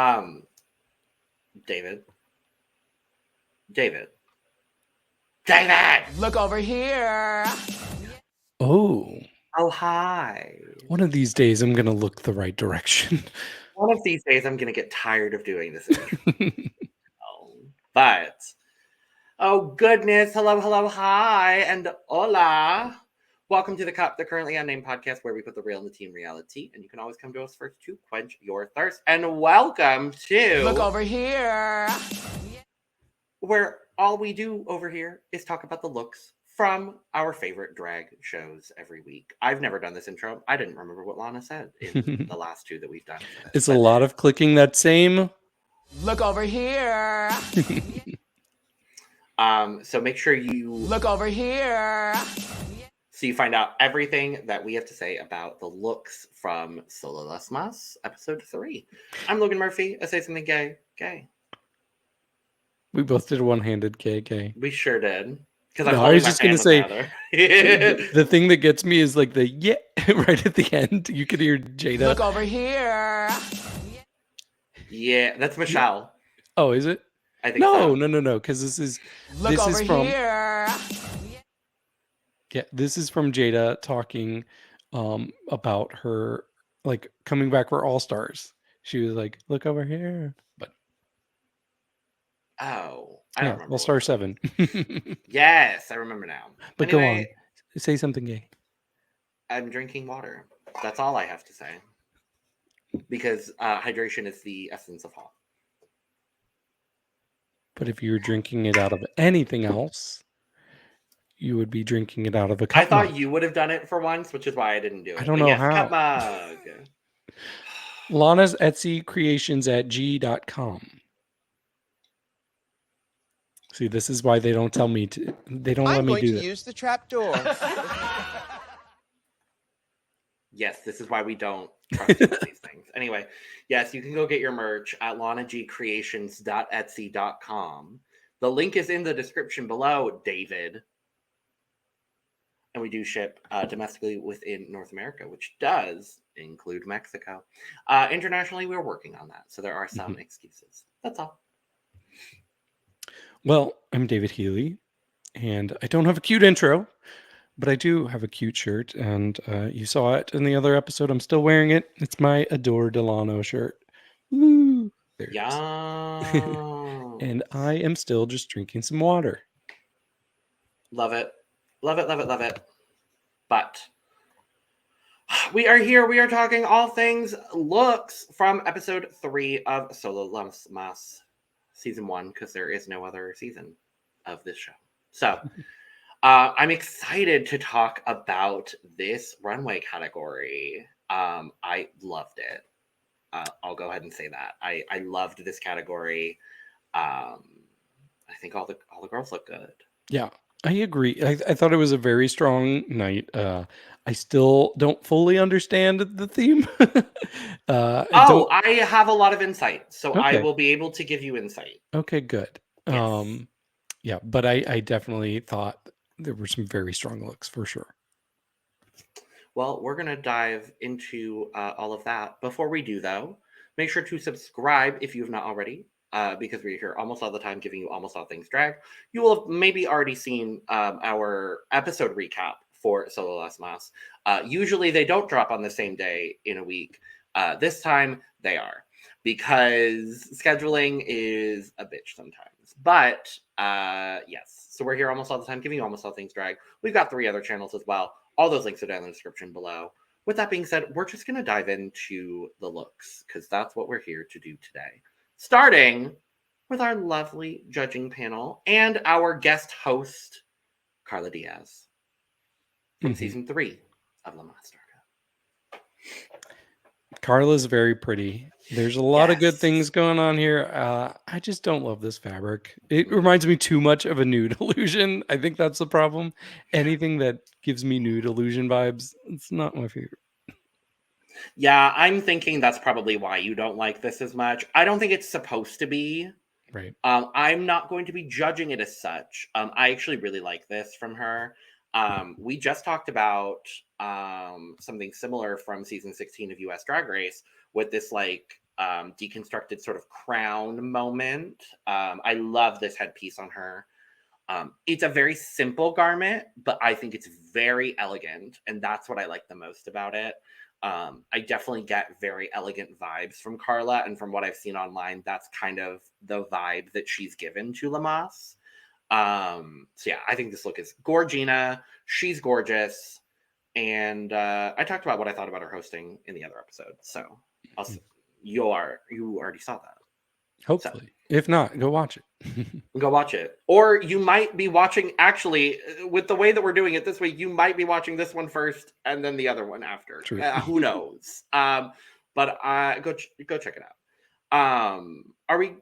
Um, David. Look over here. Oh, Hi. one of these days I'm going to look the right direction. One of these days I'm going to get tired of doing this. But, oh goodness. Hello, hi, and hola. Welcome to The Cup, the Currently Unnamed Podcast, where we put the real in the teen reality. And you can always come to us first to quench your thirst. And welcome to... Look over here. Where all we do over here is talk about the looks from our favorite drag shows every week. I've never done this intro. I didn't remember what Lana said in the last two that we've done. It's a lot of clicking that same. Look over here. So make sure you look over here. So you find out everything that we have to say about the looks from Soro Nasty, episode 3. I'm Logan Murphy. I say something gay. We both did a one-handed gay. We sure did. No, I was just going to say, the thing that gets me is like the yeah right at the end. You could hear Jada. Look over here. Yeah, that's Michelle. Oh, is it? I think so. No. Because this is from here. Yeah, this is from Jada talking about her like coming back for All Stars. She was like, "Look over here," but I don't remember. All Star 7. Yes, I remember now. But anyway, go on, say something gay. I'm drinking water. That's all I have to say. Because hydration is the essence of health. But if you were drinking it out of anything else, you would be drinking it out of a cup. I thought you would have done it for once, which is why I didn't do it. I don't know how. Cup mug. Lana's Etsy creations at g.com. See, this is why they don't tell me to. They don't let me do it. I'm going to use the trap door. Yes, this is why we don't trust you with these things. Anyway, yes, you can go get your merch at lanagcreations.etsy.com. The link is in the description below, David. And we do ship domestically within North America, which does include Mexico. Internationally, we're working on that. So there are some excuses. That's all. Well, I'm David Healy, and I don't have a cute intro, but I do have a cute shirt, and you saw it in the other episode. I'm still wearing it. It's my Adore Delano shirt. Woo! There it is. And I am still just drinking some water. Love it. But we are here. We are talking all things looks from episode 3 of Soro Nasty season 1, because there is no other season of this show. So I'm excited to talk about this runway category. I loved it. I'll go ahead and say that. I loved this category. I think all the girls look good. Yeah. I agree. I thought it was a very strong night. I still don't fully understand the theme. I have a lot of insight, so okay. I will be able to give you insight. Okay, good. Yes. Yeah, but I definitely thought there were some very strong looks for sure. Well, we're going to dive into all of that. Before we do, though, make sure to subscribe if you have not already. Because we're here almost all the time giving you almost all things drag. You will have maybe already seen our episode recap for Soro Nasty. Usually they don't drop on the same day in a week. This time they are, because scheduling is a bitch sometimes. But yes, so we're here almost all the time giving you almost all things drag. We've got 3 other channels as well. All those links are down in the description below. With that being said, we're just going to dive into the looks, because that's what we're here to do today. Starting with our lovely judging panel and our guest host, Carla Diaz, from season 3 of La Mas Draga. Carla's very pretty. There's a lot of good things going on here. I just don't love this fabric. It reminds me too much of a nude illusion. I think that's the problem. Anything that gives me nude illusion vibes, it's not my favorite. Yeah, I'm thinking that's probably why you don't like this as much. I don't think it's supposed to be. Right. I'm not going to be judging it as such. I actually really like this from her. We just talked about something similar from season 16 of US Drag Race with this like deconstructed sort of crown moment. I love this headpiece on her. It's a very simple garment, but I think it's very elegant, and that's what I like the most about it. I definitely get very elegant vibes from Carla, and from what I've seen online, that's kind of the vibe that she's given to Lamas. So yeah, I think this look is Georgiana. She's gorgeous, and I talked about what I thought about her hosting in the other episode, so you already saw that. Hopefully. If not, go watch it. Go watch it. Or you might be watching, actually, with the way that we're doing it this week, you might be watching this one first and then the other one after. True. Who knows? But go check it out. Are we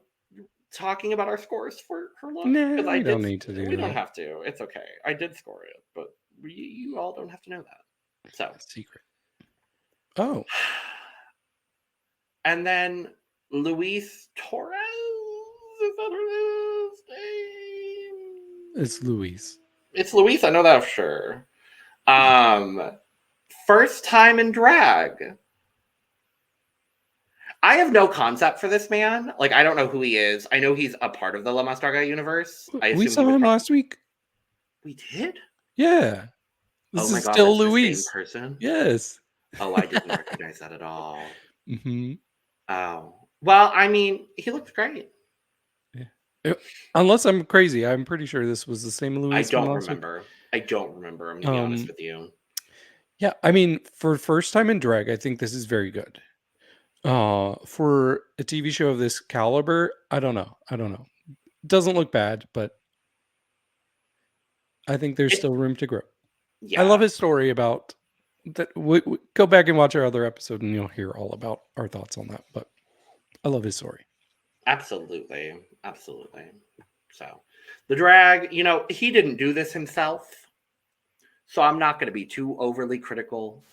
talking about our scores for her look? No, we don't need to do We that. don't have to. It's okay. I did score it, but you all don't have to know that. So secret. Oh. And then Luis Torres. Is that her last name? It's Luis. It's Luis. I know that for sure. First time in drag. I have no concept for this man. Like, I don't know who he is. I know he's a part of the La Mas Draga universe. We saw him last week. We did? Yeah. This oh my is god, still that's Luis. the same person? Yes. Oh, I didn't recognize that at all. Mm-hmm. Oh. Well, I mean, he looks great. Yeah. Unless I'm crazy, I'm pretty sure this was the same Luis. I don't remember. I'm going to be honest with you. Yeah, I mean, for first time in drag, I think this is very good. For a TV show of this caliber, I don't know. Doesn't look bad, but I think there's still room to grow. Yeah. I love his story about that. Go back and watch our other episode and you'll hear all about our thoughts on that. But I love his story. Absolutely. So the drag, he didn't do this himself. So I'm not going to be too overly critical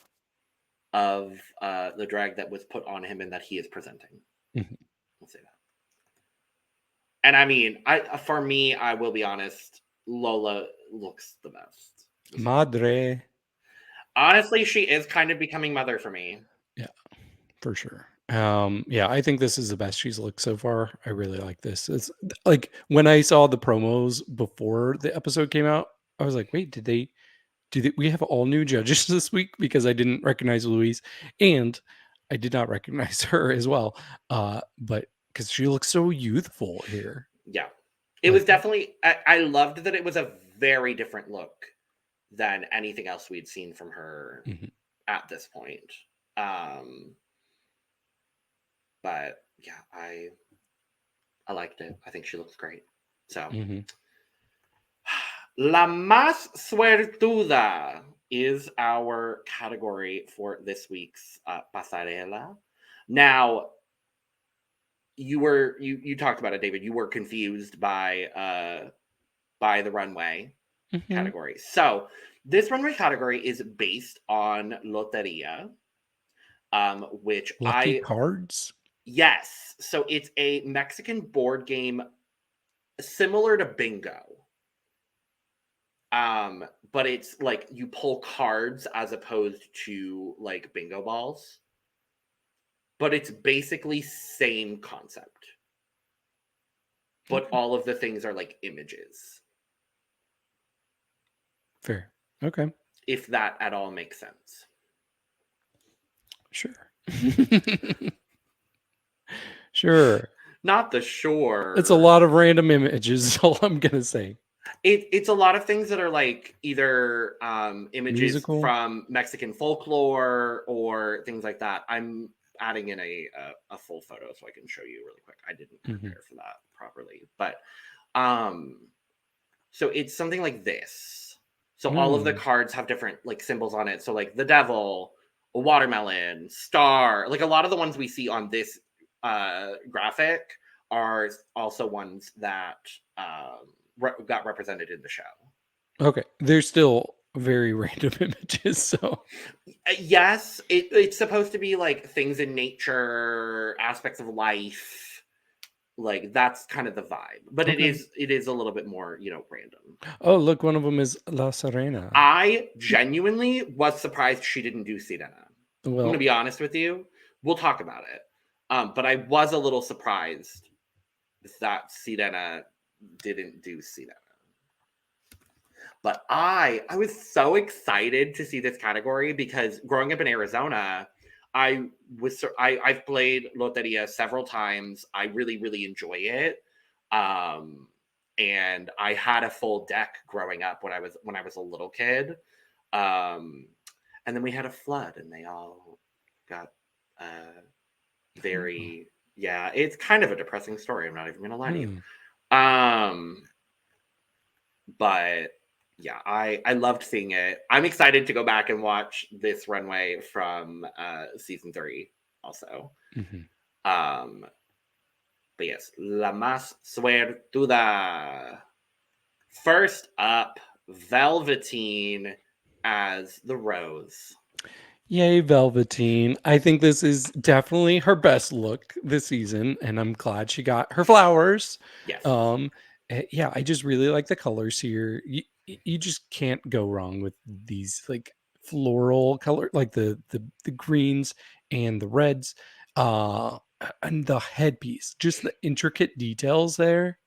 of the drag that was put on him and that he is presenting. Mm-hmm. I'll say that. And I mean, for me, I will be honest, Lola looks the best. Madre. Honestly, she is kind of becoming mother for me. Yeah, for sure. Yeah, I think this is the best she's looked so far. I really like this. It's like when I saw the promos before the episode came out, I was like, wait, we have all new judges this week? Because I didn't recognize Louise and I did not recognize her as well. But because she looks so youthful here. Yeah. It was definitely, I loved that it was a very different look than anything else we'd seen from her at this point. But yeah, I liked it. I think she looks great. So La Mas Suertuda is our category for this week's pasarela. Now, you talked about it, David. You were confused by the runway category. So this runway category is based on Loteria, which Lucky cards. Yes. So it's a Mexican board game similar to bingo. But it's like you pull cards as opposed to like bingo balls. But it's basically same concept. But all of the things are like images. Fair. Okay. If that at all makes sense. Sure. Sure. Not the sure. It's a lot of random images, is all I'm going to say. It's a lot of things that are like either images musical from Mexican folklore or things like that. I'm adding in a full photo so I can show you really quick. I didn't prepare for that properly. But so it's something like this. So all of the cards have different like symbols on it. So like the devil, a watermelon, star, like a lot of the ones we see on this graphic are also ones that got represented in the show. Okay. They're still very random images. So yes, it's supposed to be like things in nature, aspects of life. Like that's kind of the vibe, but it is a little bit more, random. Oh, look, one of them is La Sirena. I genuinely was surprised she didn't do Sirena. Well, I'm going to be honest with you. We'll talk about it. But I was a little surprised that Sirena didn't do Sirena. But I was so excited to see this category because growing up in Arizona, I've played Loteria several times. I really enjoy it. And I had a full deck growing up when I was a little kid. And then we had a flood and they all got very yeah, it's kind of a depressing story. I'm not even gonna lie to you. But yeah, I loved seeing it. I'm excited to go back and watch this runway from season 3 also. But yes, La Mas Suertuda. First up, Velvetine as the Rose. Yay, Velvetine. I think this is definitely her best look this season, and I'm glad she got her flowers. Yes. Yeah, I just really like the colors here. You just can't go wrong with these like floral color, like the greens and the reds, and the headpiece, just the intricate details there.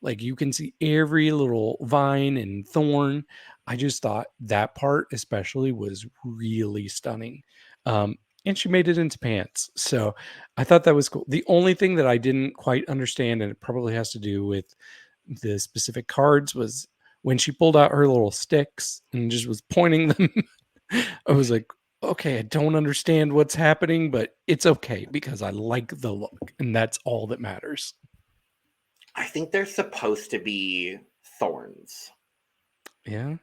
Like you can see every little vine and thorn. I just thought that part especially was really stunning. And she made it into pants. So I thought that was cool. The only thing that I didn't quite understand, and it probably has to do with the specific cards, was when she pulled out her little sticks and just was pointing them. I was like, okay, I don't understand what's happening, but it's okay because I like the look, and that's all that matters. I think they're supposed to be thorns. Yeah.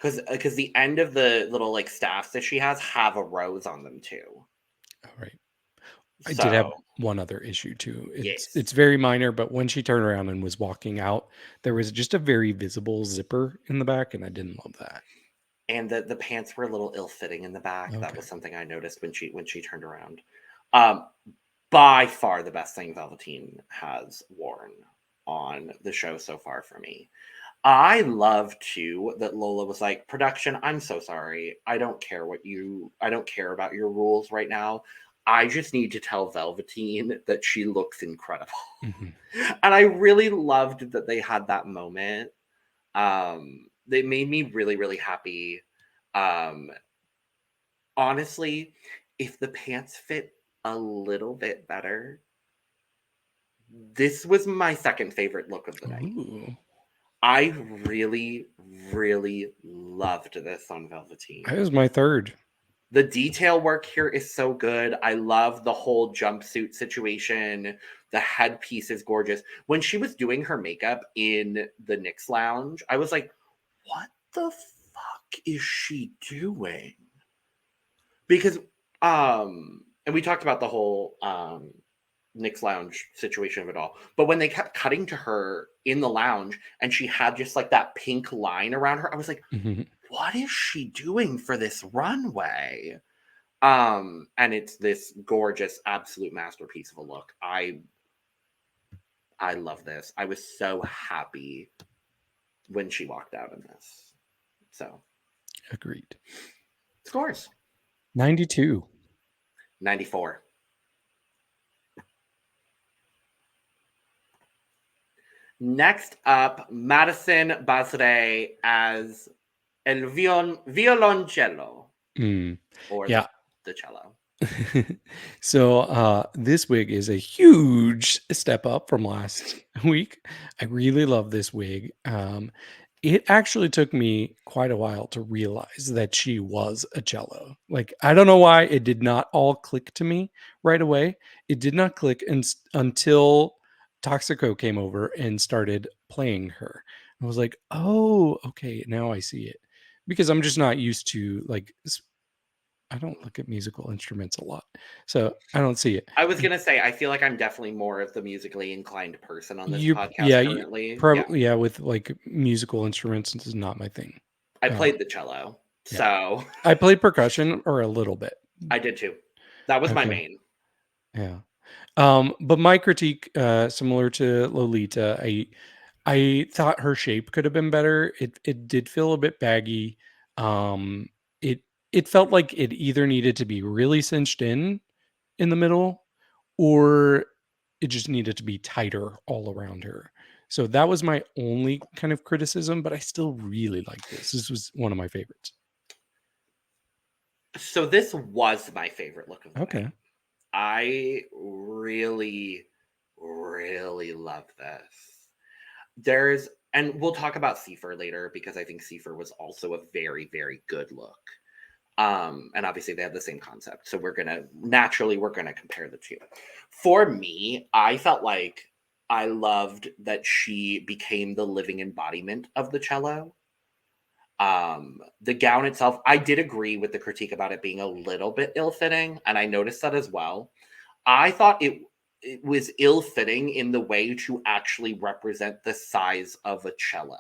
Because the end of the little like staffs that she has have a rose on them too. All right. I did have one other issue too. It's very minor, but when she turned around and was walking out, there was just a very visible zipper in the back, and I didn't love that. And the pants were a little ill-fitting in the back. Okay. That was something I noticed when she turned around. By far the best thing Velvetine has worn on the show so far for me. I love too that Lola was like, production, I'm so sorry. I don't care about your rules right now. I just need to tell Velvetine that she looks incredible. And I really loved that they had that moment. They made me really happy. Honestly, if the pants fit a little bit better, this was my second favorite look of the night. Ooh. I really loved this on Velvetine. That was my third. The detail work here is so good. I love the whole jumpsuit situation. The headpiece is gorgeous. When she was doing her makeup in the Knicks lounge, I was like, what the fuck is she doing? Because, and we talked about the whole Knicks lounge situation of it all. But when they kept cutting to her in the lounge and she had just like that pink line around her, I was like, what is she doing for this runway? And it's this gorgeous, absolute masterpiece of a look. I love this. I was so happy when she walked out in this. So agreed. Scores. 92. 94. Next up, Madison Basrey as El Violoncello. Or the cello. So this wig is a huge step up from last week. I really love this wig. It actually took me quite a while to realize that she was a cello. Like, I don't know why it did not all click to me right away. It did not click until Toxico came over and started playing her. I was like, oh, okay, now I see it. Because I'm just not used to, like, I don't look at musical instruments a lot, so I don't see it. I was gonna say, I feel like I'm definitely more of the musically inclined person on this podcast currently. Probably, yeah, with like musical instruments, this is not my thing. I played the cello, so I played percussion or a little bit. I did too. That was my main. Yeah. But my critique, similar to Lolita, I thought her shape could have been better. It did feel a bit baggy. It felt like it either needed to be really cinched in the middle, or it just needed to be tighter all around her. So that was my only kind of criticism, but I still really like this. This was one of my favorites. So this was my favorite look of the Okay. night. I really, really love this. And we'll talk about C-Pher later because I think C-Pher was also a very, very good look. And obviously they have the same concept. So we're gonna compare the two. For me, I felt like I loved that she became the living embodiment of the cello. The gown itself, I did agree with the critique about it being a little bit ill-fitting, and I noticed that as well. I thought it was ill-fitting in the way to actually represent the size of a cello.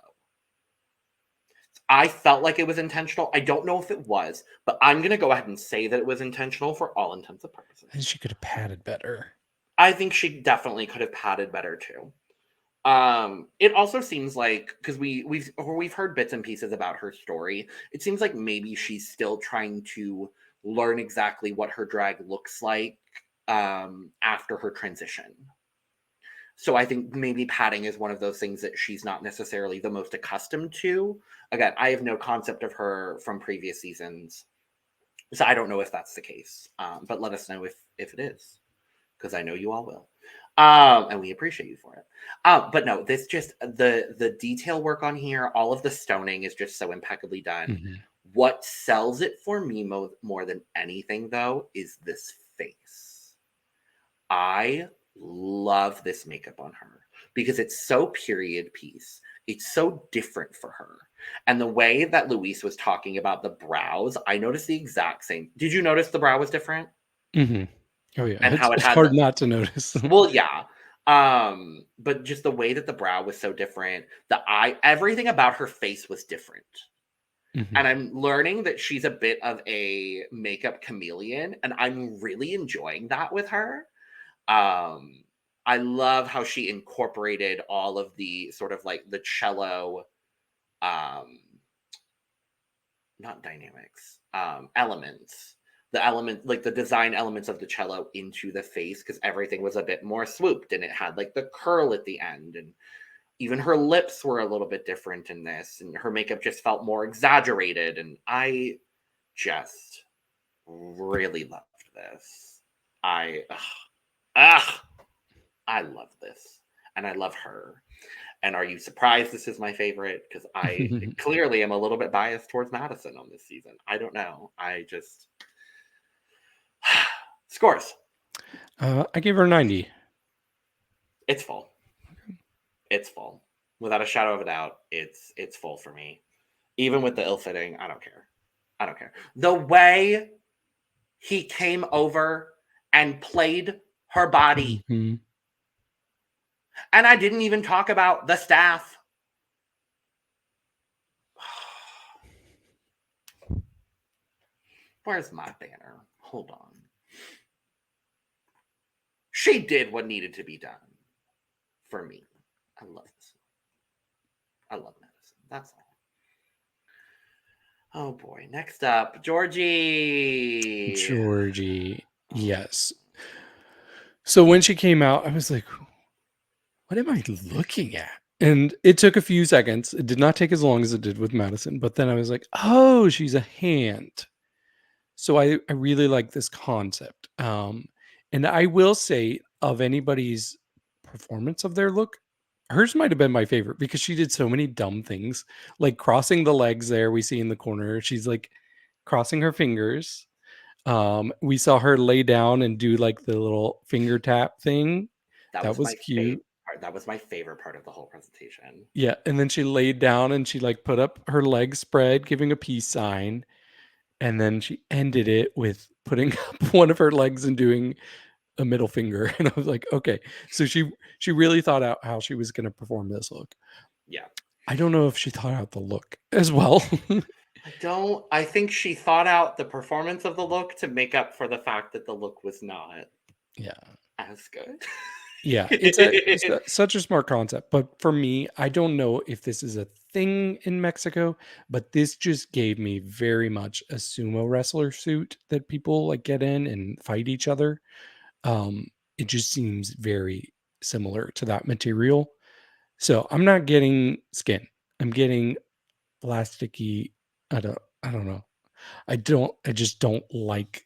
I felt like it was intentional. I don't know if it was, but I'm going to go ahead and say that it was intentional for all intents and purposes. And she could have padded better. I think she definitely could have padded better too. It also seems like, because we've heard bits and pieces about her story, it seems like maybe she's still trying to learn exactly what her drag looks like after her transition. So I think maybe padding is one of those things that she's not necessarily the most accustomed to. Again, I have no concept of her from previous seasons, so I don't know if that's the case. But let us know if it is, because I know you all will. And we appreciate you for it. But no, this just the detail work on here, all of the stoning is just so impeccably done. Mm-hmm. What sells it for me more than anything, though, is this face. I love this makeup on her because it's so period piece. It's so different for her. And the way that Luis was talking about the brows, I noticed the exact same. Did you notice the brow was different? Mm-hmm. Oh yeah, And how it it's had hard not to notice. Well, yeah. But just the way that the brow was so different, the eye, everything about her face was different. Mm-hmm. And I'm learning that she's a bit of a makeup chameleon, and I'm really enjoying that with her. I love how she incorporated all of the sort of like the cello, not dynamics, elements, the element, like the design elements of the cello into the face, because everything was a bit more swooped and it had like the curl at the end, and even her lips were a little bit different in this, and her makeup just felt more exaggerated, and I just really loved this. I love this, and I love her. And are you surprised this is my favorite? Because I clearly am a little bit biased towards Madison on this season. I don't know. I just scores. I gave her 90. It's full. It's full. Without a shadow of a doubt, it's full for me. Even with the ill-fitting, I don't care. I don't care. The way he came over and played her body. Mm-hmm. And I didn't even talk about the staff. Where's my banner? Hold on. She did what needed to be done for me. I love this. I love Madison. That's all. Oh boy. Next up, Georgie. Yes. So when she came out, I was like, what am I looking at? And it took a few seconds. It did not take as long as it did with Madison. But then I was like, oh, she's a hand. So I really like this concept. And I will say, of anybody's performance of their look, hers might have been my favorite because she did so many dumb things, like crossing the legs there we see in the corner. She's like crossing her fingers. We saw her lay down and do like the little finger tap thing. That was cute. That was my favorite part of the whole presentation. Yeah. And then she laid down and she like put up her legs spread, giving a peace sign. And then she ended it with putting up one of her legs and doing a middle finger. And I was like, okay. So she really thought out how she was going to perform this look. Yeah. I don't know if she thought out the look as well. I think she thought out the performance of the look to make up for the fact that the look was not as good. Yeah, it's such a smart concept. But for me, I don't know if this is a thing in Mexico, but this just gave me very much a sumo wrestler suit that people like get in and fight each other. it just seems very similar to that material. So I'm not getting skin. I'm getting plasticky. I don't know. I just don't like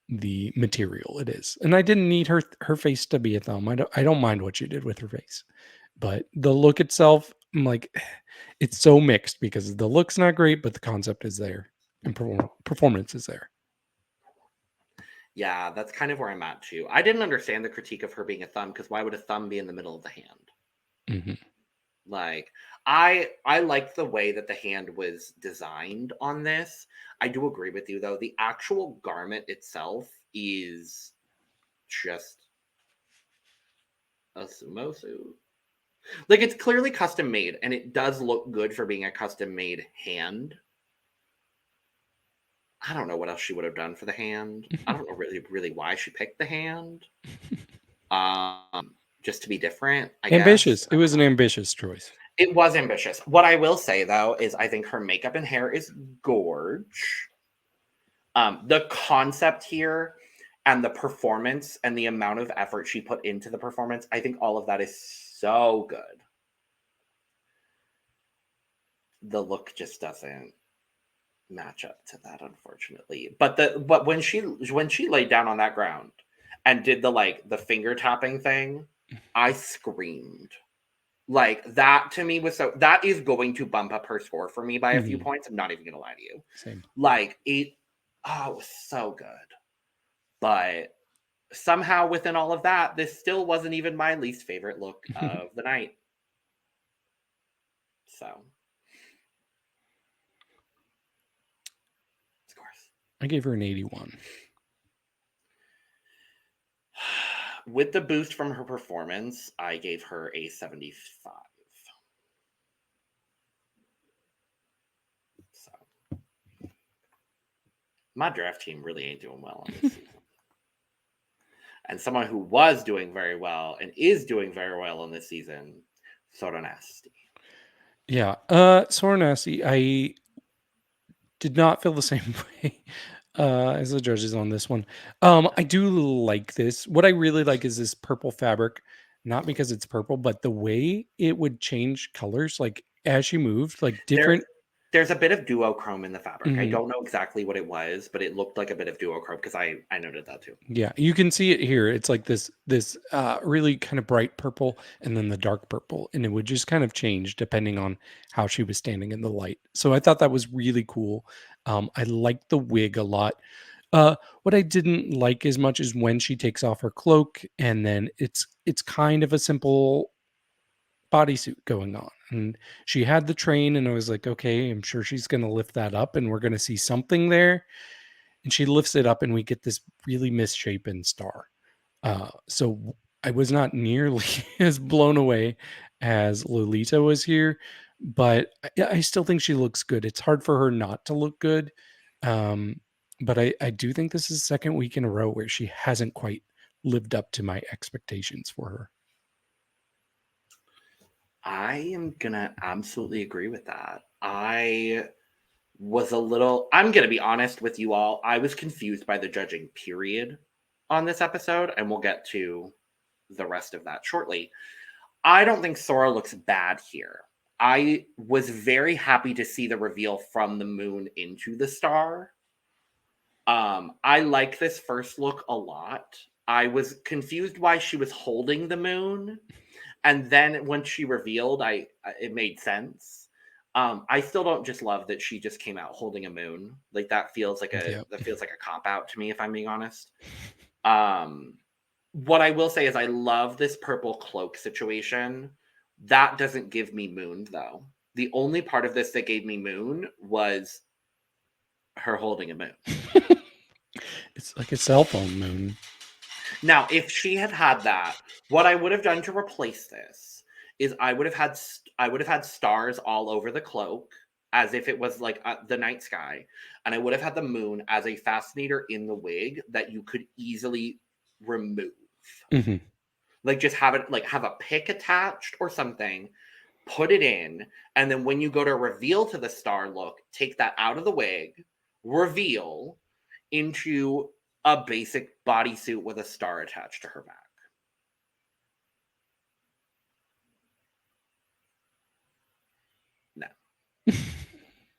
the material it is. And I didn't need her face to be a thumb. I don't mind what she did with her face. But the look itself, I'm like, it's so mixed because the look's not great, but the concept is there and performance is there. Yeah, that's kind of where I'm at too. I didn't understand the critique of her being a thumb because why would a thumb be in the middle of the hand? Mm-hmm. Like I like the way that the hand was designed on this. I do agree with you though. The actual garment itself is just a sumo suit. Like it's clearly custom made and it does look good for being a custom made hand. I don't know what else she would have done for the hand. I don't know really why she picked the hand. Just to be different, I guess. Ambitious. It was an ambitious choice. It was ambitious. What I will say though is I think her makeup and hair is gorge. The concept here and the performance and the amount of effort she put into the performance, I think all of that is so good. The look just doesn't match up to that, unfortunately. But when she laid down on that ground and did the finger tapping thing, I screamed. Like that to me was that is going to bump up her score for me by a few points. I'm not even gonna lie to you. Same. Like it was so good. But somehow within all of that, this still wasn't even my least favorite look of the night. So scores. I gave her an 81. With the boost from her performance, I gave her a 75. So, my draft team really ain't doing well on this season. And someone who was doing very well and is doing very well on this season, Soro Nasty. Yeah. Soro Nasty, I did not feel the same way as the judges on this one. I do like this. What I really like is this purple fabric, not because it's purple, but the way it would change colors, like as she moved, like different. There's a bit of duochrome in the fabric. I Mhm. don't know exactly what it was, but it looked like a bit of duochrome because I noted that too. Yeah, you can see it here. It's like this really kind of bright purple and then the dark purple, and it would just kind of change depending on how she was standing in the light. So I thought that was really cool. I liked the wig a lot. What I didn't like as much is when she takes off her cloak and then it's kind of a simple bodysuit going on. And she had the train and I was like, okay, I'm sure she's going to lift that up and we're going to see something there. And she lifts it up and we get this really misshapen star. So I was not nearly as blown away as Lolita was here, but I still think she looks good. It's hard for her not to look good. But I do think this is the second week in a row where she hasn't quite lived up to my expectations for her. I am gonna absolutely agree with that. I'm gonna be honest with you all. I was confused by the judging period on this episode, and we'll get to the rest of that shortly. I don't think Sora looks bad here. I was very happy to see the reveal from the moon into the star. I like this first look a lot. I was confused why she was holding the moon. And then when she revealed, it made sense. I still don't just love that she just came out holding a moon. Like that feels like a cop out to me, if I'm being honest. What I will say is I love this purple cloak situation. That doesn't give me moon though. The only part of this that gave me moon was her holding a moon. It's like a cell phone moon. Now, if she had had that, what I would have done to replace this is I would have had stars all over the cloak as if it was like the night sky, and I would have had the moon as a fascinator in the wig that you could easily remove. Mm-hmm. Like just have it like have a pick attached or something, put it in, and then when you go to reveal to the star look, take that out of the wig, reveal into a basic bodysuit with a star attached to her back. No.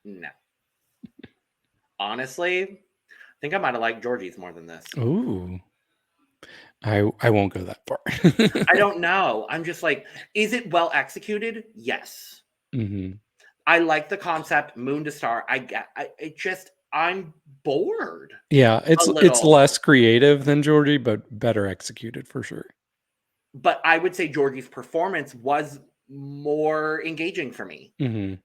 No. Honestly, I think I might have liked Georgie's more than this. Ooh. I won't go that far. I don't know. I'm just like, is it well executed? Yes. Mm-hmm. I like the concept, moon to star. I'm bored. Yeah, it's little. less creative than Georgie, but better executed for sure. But I would say Georgie's performance was more engaging for me. Mm-hmm.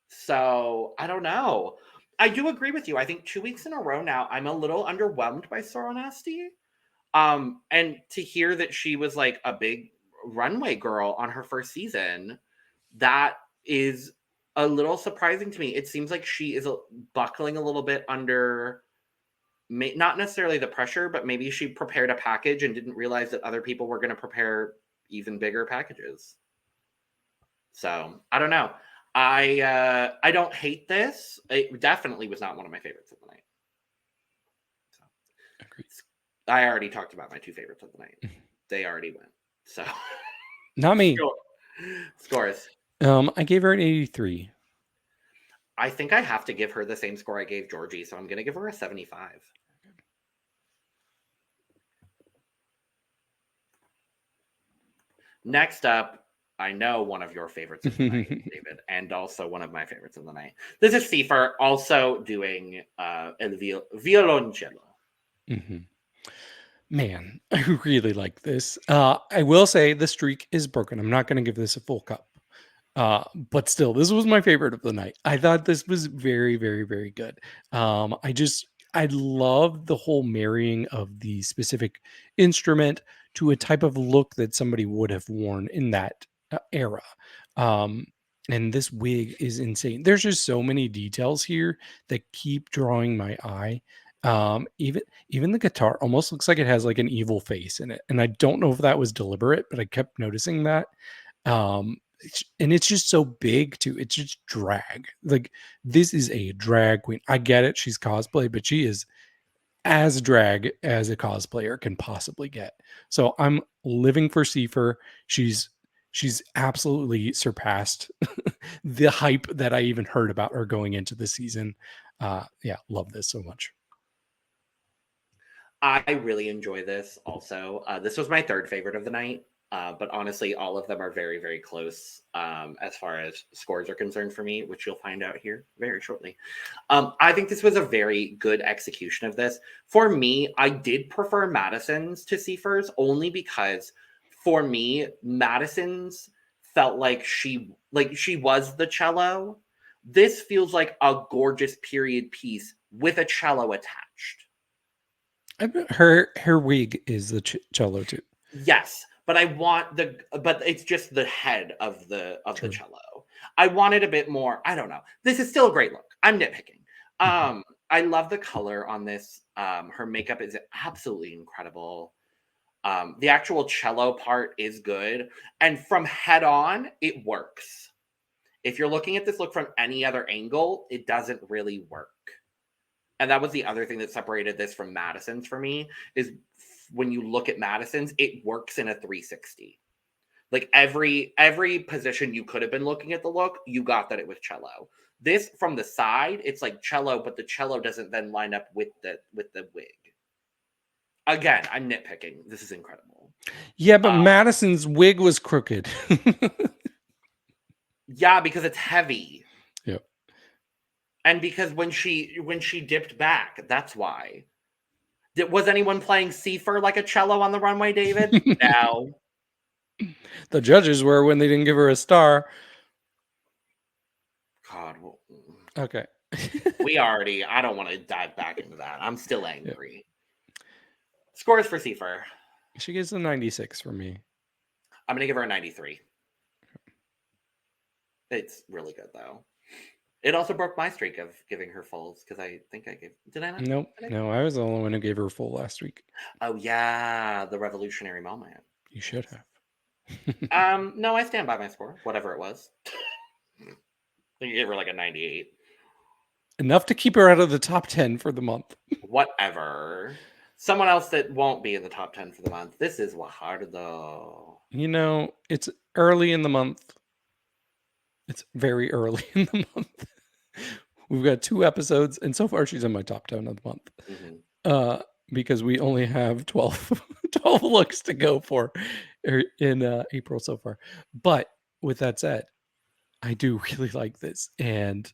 So I don't know. I do agree with you. I think 2 weeks in a row now, I'm a little underwhelmed by Soro Nasty. And to hear that she was like a big runway girl on her first season, that is a little surprising to me. It seems like she is buckling a little bit under, not necessarily the pressure, but maybe she prepared a package and didn't realize that other people were going to prepare even bigger packages. So I don't know. I don't hate this. It definitely was not one of my favorites of the night. So. Agreed. I already talked about my 2 favorites of the night. They already went. So not me. Scores. I gave her an 83. I think I have to give her the same score I gave Georgie, so I'm going to give her a 75. Next up, I know one of your favorites of the night, David, and also one of my favorites of the night. This is C-Pher also doing El Violoncello. Mm-hmm. Man, I really like this. I will say the streak is broken. I'm not going to give this a full cup. But still, this was my favorite of the night. I thought this was very, very, very good. I love the whole marrying of the specific instrument to a type of look that somebody would have worn in that era. And this wig is insane. There's just so many details here that keep drawing my eye. Even the guitar almost looks like it has like an evil face in it. And I don't know if that was deliberate, but I kept noticing that. And it's just so big too. It's just drag. Like, this is a drag queen. I get it. She's cosplay, but she is as drag as a cosplayer can possibly get. So I'm living for C-Pher. She's absolutely surpassed the hype that I even heard about her going into the season. Yeah, love this so much. I really enjoy this also. This was my 3rd favorite of the night. But honestly, all of them are very, very close as far as scores are concerned for me, which you'll find out here very shortly. I think this was a very good execution of this. For me, I did prefer Madison's to C-Pher's only because for me, Madison's felt like she was the cello. This feels like a gorgeous period piece with a cello attached. Her wig is the cello too. Yes. But but it's just the head of the cello. I wanted a bit more. I don't know. This is still a great look. I'm nitpicking. I love the color on this. Her makeup is absolutely incredible. The actual cello part is good. And from head on, it works. If you're looking at this look from any other angle, it doesn't really work. And that was the other thing that separated this from Madison's for me, is when you look at Madison's, it works in a 360. Like every position you could have been looking at the look, you got that it was cello. This from the side, it's like cello, but the cello doesn't then line up with the wig. Again, I'm nitpicking. This is incredible. Yeah, but Madison's wig was crooked. Yeah, because it's heavy. Yep. And because when she dipped back, that's why. Was anyone playing C-Pher like a cello on the runway, David? No. The judges were when they didn't give her a star. God. Okay. I don't want to dive back into that. I'm still angry. Yep. Scores for C-Pher. She gets a 96 for me. I'm going to give her a 93. It's really good, though. It also broke my streak of giving her fulls because I think I gave. Did I not? Nope. No, I was the only one who gave her a full last week. Oh yeah, the revolutionary moment. You should have. No, I stand by my score, whatever it was. I think you gave her like a 98. Enough to keep her out of the top 10 for the month. Whatever. Someone else that won't be in the top 10 for the month. This is Gvajardo. You know, it's early in the month. It's very early in the month. We've got 2 episodes, and so far she's in my top 10 of the month. Mm-hmm. Because we only have 12 looks to go for in April so far. But with that said, I do really like this. And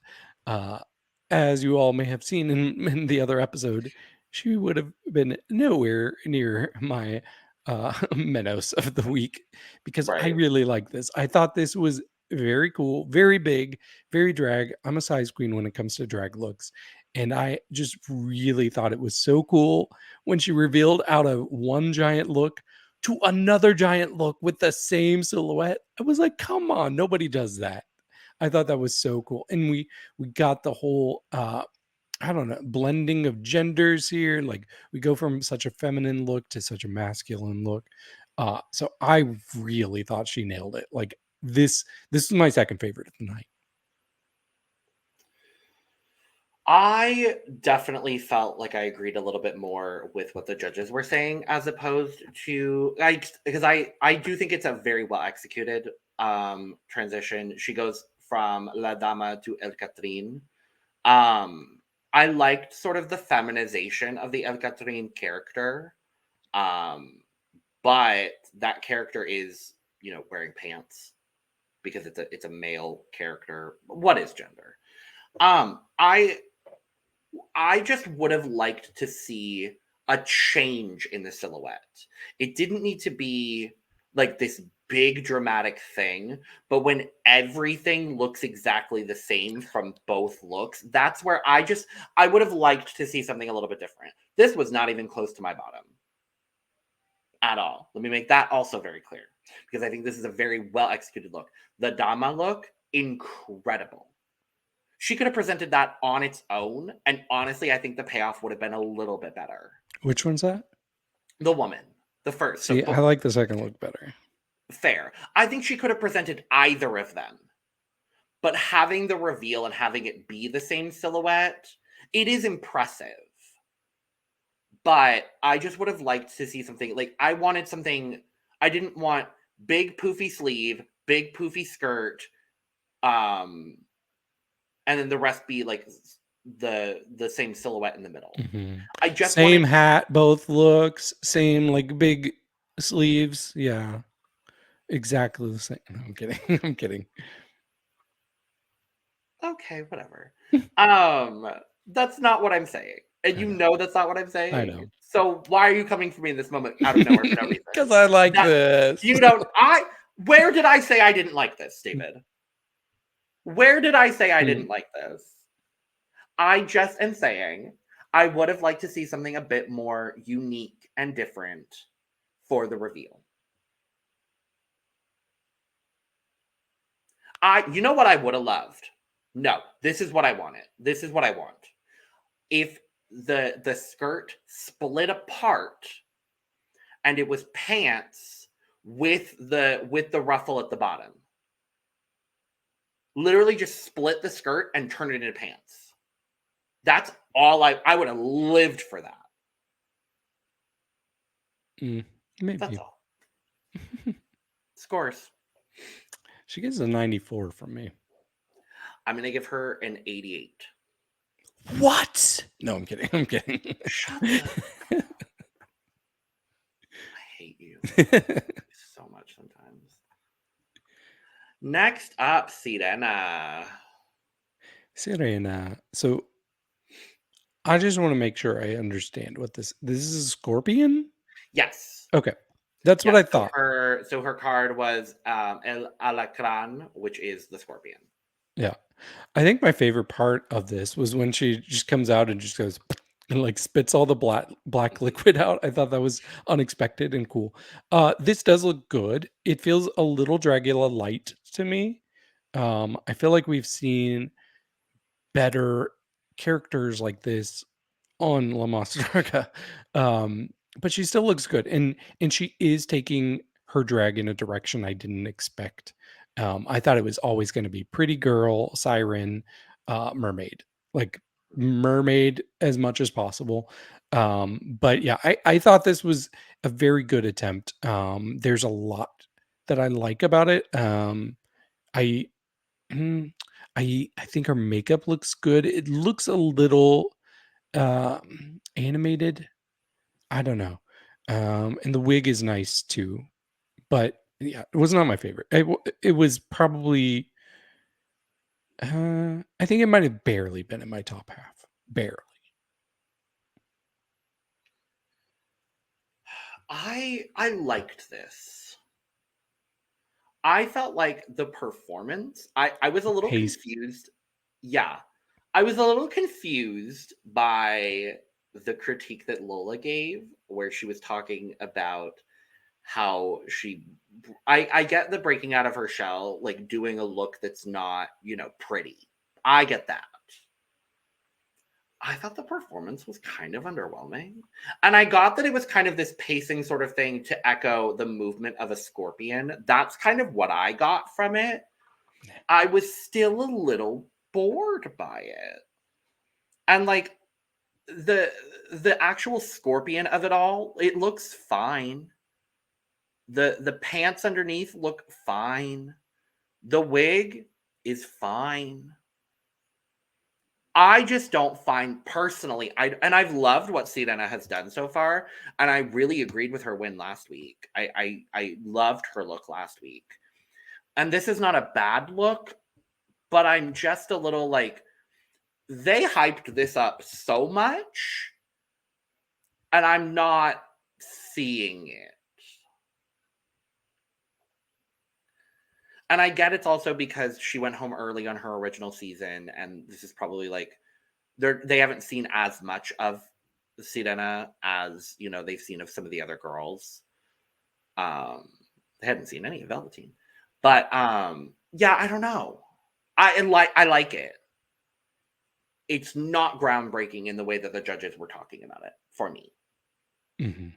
as you all may have seen in the other episode, she would have been nowhere near my Menos of the week because I Right. really like this. I thought this was very cool, very big, very drag. I'm a size queen when it comes to drag looks. And I just really thought it was so cool when she revealed out of one giant look to another giant look with the same silhouette. I was like, come on, nobody does that. I thought that was so cool. And we got the whole I don't know, blending of genders here. Like we go from such a feminine look to such a masculine look. So I really thought she nailed it. Like this is my second favorite of the night. I definitely felt like I agreed a little bit more with what the judges were saying as opposed to because I do think it's a very well executed transition. She goes from La Dama to El Catrin. I liked sort of the feminization of the El Catrin character. But that character is, wearing pants because it's a male character. What is gender? I just would have liked to see a change in the silhouette. It didn't need to be like this big dramatic thing, but when everything looks exactly the same from both looks, that's where I would have liked to see something a little bit different. This was not even close to my bottom at all. Let me make that also very clear because I think this is a very well executed look. The Dama look, incredible. She could have presented that on its own, and honestly, I think the payoff would have been a little bit better. Which one's that? The woman, the first. See, I like the second look better. Fair. I think she could have presented either of them. But having the reveal and having it be the same silhouette, it is impressive. But I just would have liked to see something, like I wanted something, I didn't want big poofy sleeve, big poofy skirt, and then the rest be like the same silhouette in the middle. Mm-hmm. I just same hat, both looks, same like big sleeves. Yeah, exactly the same. No, I'm kidding. I'm kidding. Okay, whatever. That's not what I'm saying, and you know that's not what I'm saying. I know. So why are you coming for me in this moment out of nowhere for no reason? Because I like this. You don't. Where did I say I didn't like this, David? Where did I say I didn't like this? I just am saying I would have liked to see something a bit more unique and different for the reveal. You know what I would have loved? No, this is what I wanted. This is what I want. If the skirt split apart and it was pants with the ruffle at the bottom. Literally just split the skirt and turn it into pants. That's all I would have lived for that. Maybe. That's all. Scores. She gets a 94 from me. I'm going to give her an 88. What? No, I'm kidding. I'm kidding. Shut up. I hate you so much sometimes. Next up, Sirena. Sirena. So I just want to make sure I understand what this is a scorpion? Yes. Okay. That's what I thought. So her card was El Alacran, which is the scorpion. Yeah. I think my favorite part of this was when she just comes out and just goes and like spits all the black liquid out. I thought that was unexpected and cool. This does look good. It feels a little Dragula light to me. I feel like we've seen better characters like this on La Mas Draga. But she still looks good. And she is taking her drag in a direction I didn't expect. I thought it was always going to be pretty girl, siren, mermaid. Like mermaid as much as possible. But yeah, I thought this was a very good attempt. There's a lot that I like about it. I mm, I think her makeup looks good. It looks a little animated. I don't know. And the wig is nice too. But yeah, it was not my favorite. It was probably I think it might have barely been in my top half. Barely. I liked this. I felt like the performance, I was a little Pace. confused. Yeah. I was a little confused by the critique that Lola gave, where she was talking about how I get the breaking out of her shell, like doing a look that's not, pretty. I get that. I thought the performance was kind of underwhelming. And I got that it was kind of this pacing sort of thing to echo the movement of a scorpion. That's kind of what I got from it. I was still a little bored by it. And like the actual scorpion of it all, it looks fine. The pants underneath look fine. The wig is fine. I just don't find personally, and I've loved what Sirena has done so far, and I really agreed with her win last week. I loved her look last week. And this is not a bad look, but I'm just a little like, they hyped this up so much, and I'm not seeing it. And I get it's also because she went home early on her original season, and this is probably like they haven't seen as much of Sirena as they've seen of some of the other girls. They hadn't seen any of Velvetine, but yeah, I don't know. I like it. It's not groundbreaking in the way that the judges were talking about it for me. Mm-hmm.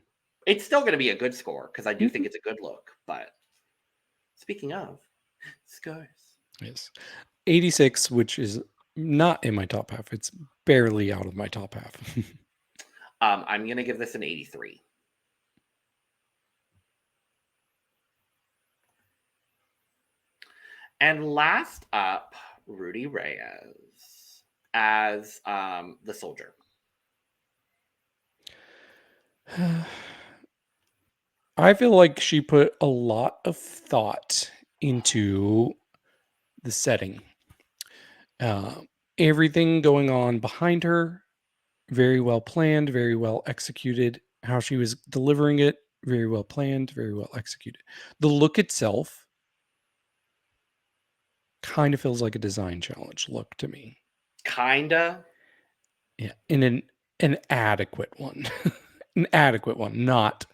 It's still going to be a good score because I do think it's a good look. But speaking of scores, yes, 86, which is not in my top half. It's barely out of my top half. I'm going to give this an 83. And last up, Rudy Reyes as the soldier. I feel like she put a lot of thought into the setting. Everything going on behind her, very well planned, very well executed. How she was delivering it, very well planned, very well executed. The look itself kind of feels like a design challenge look to me. Kinda. Yeah, in an adequate one. An adequate one, not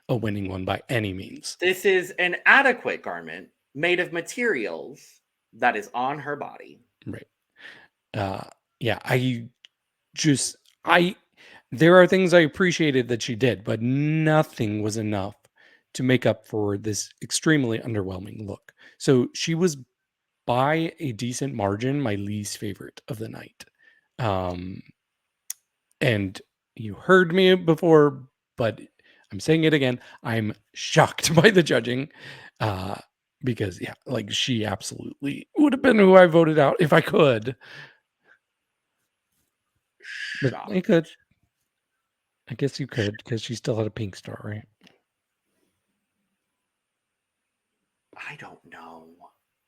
a winning one by any means. This is an adequate garment made of materials that is on her body. Right. Yeah, there are things I appreciated that she did, but nothing was enough to make up for this extremely underwhelming look. So she was by a decent margin my least favorite of the night. And you heard me before, but I'm saying it again. I'm shocked by the judging. Because yeah, like she absolutely would have been who I voted out if I could. But Shocked. I could. I guess you could because she still had a pink star, right? I don't know.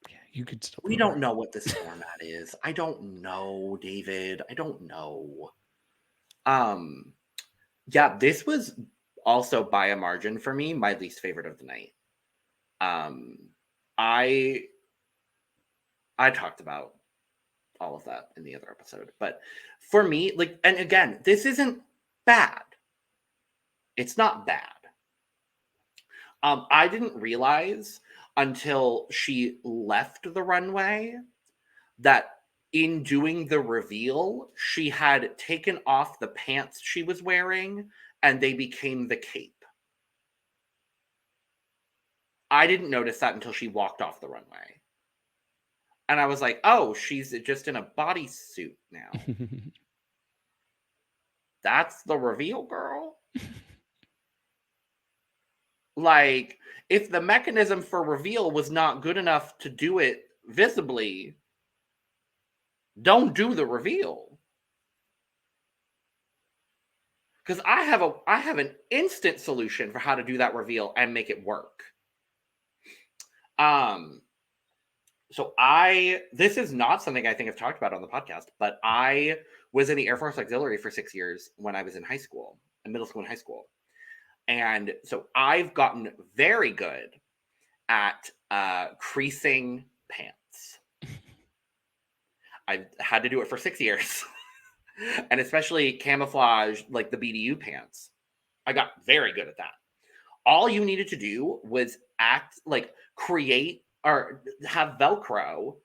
Yeah, you could still. We don't know what this format is. I don't know, David. I don't know. Yeah, this was also by a margin for me, my least favorite of the night. I talked about all of that in the other episode, but for me, like, and again, this isn't bad. It's not bad. I didn't realize until she left the runway that in doing the reveal, she had taken off the pants she was wearing and they became the cape. I didn't notice that until she walked off the runway. And I was like, oh, she's just in a bodysuit now. That's the reveal, girl. Like, if the mechanism for reveal was not good enough to do it visibly, don't do the reveal. Because I have an instant solution for how to do that reveal and make it work. So this is not something I think I've talked about on the podcast, but I was in the Air Force Auxiliary for 6 years when I was in middle school and high school. And so I've gotten very good at creasing pants. I've had to do it for 6 years. And especially camouflage, like the BDU pants. I got very good at that. All you needed to do was create or have Velcro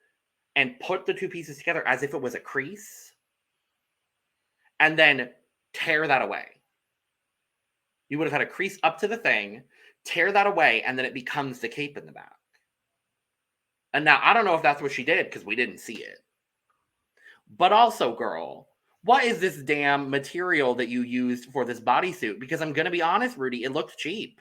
and put the two pieces together as if it was a crease and then tear that away. You would have had a crease up to the thing, tear that away, and then it becomes the cape in the back. And now I don't know if that's what she did because we didn't see it. But also, girl, what is this damn material that you used for this bodysuit? Because I'm going to be honest, Rudy, it looked cheap.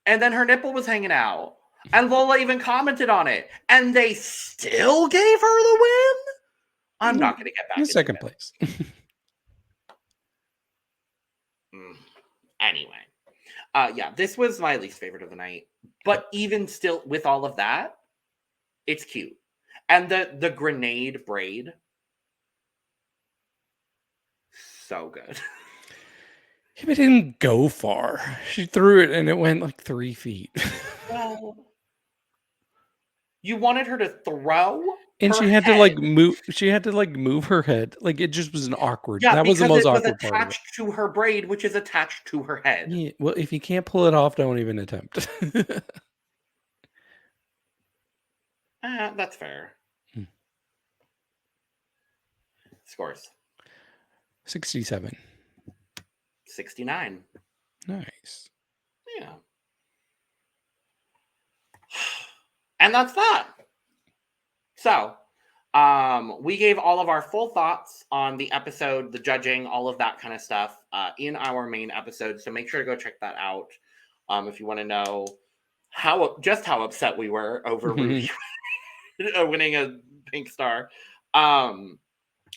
And then her nipple was hanging out. And Lola even commented on it. And they still gave her the win? I'm not going to get back in into second it. place. Anyway. Yeah, this was my least favorite of the night. But even still, with all of that, it's cute. And the grenade braid, so good. It didn't go far. She threw it and it went like 3 feet. Well, you wanted her to throw, and her she had head. to like move. She had to like move her head. Like it just was an awkward. Yeah, that was the because most it was awkward part of it. attached to her braid, which is attached to her head. Yeah, well, if you can't pull it off, don't even attempt. That's fair. Scores. 67. 69. Nice. Yeah. And that's that. So, we gave all of our full thoughts on the episode, the judging, all of that kind of stuff in our main episode. So make sure to go check that out if you want to know how upset we were over Rudy winning a pink star.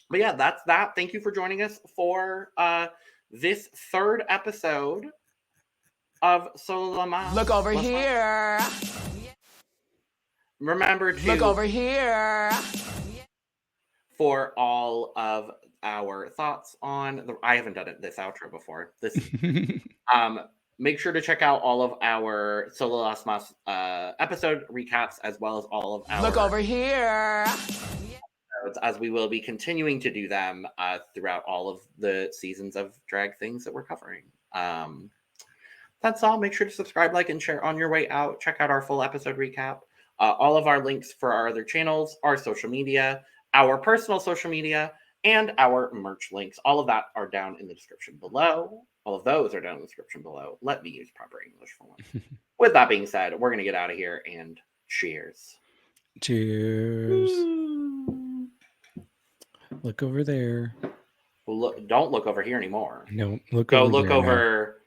But yeah, that's that. Thank you for joining us for this third episode of Solo Mas. Look over here. Remember to Look over here. For all of our thoughts on I haven't done this outro before. This make sure to check out all of our Solo Las Mas episode recaps as well as all of our Look over here. as we will be continuing to do them throughout all of the seasons of drag things that we're covering. That's all. Make sure to subscribe, like, and share on your way out. Check out our full episode recap. All of our links for our other channels, our social media, our personal social media, and our merch links. All of that are down in the description below. All of those are down in the description below. Let me use proper English for once. With that being said, we're going to get out of here and cheers. Cheers. Look over there. Well, don't look over here anymore. No, look Go over look there over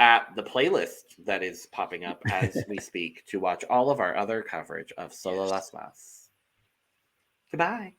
at the playlist that is popping up as we speak to watch all of our other coverage of Solo Las Mas. Goodbye.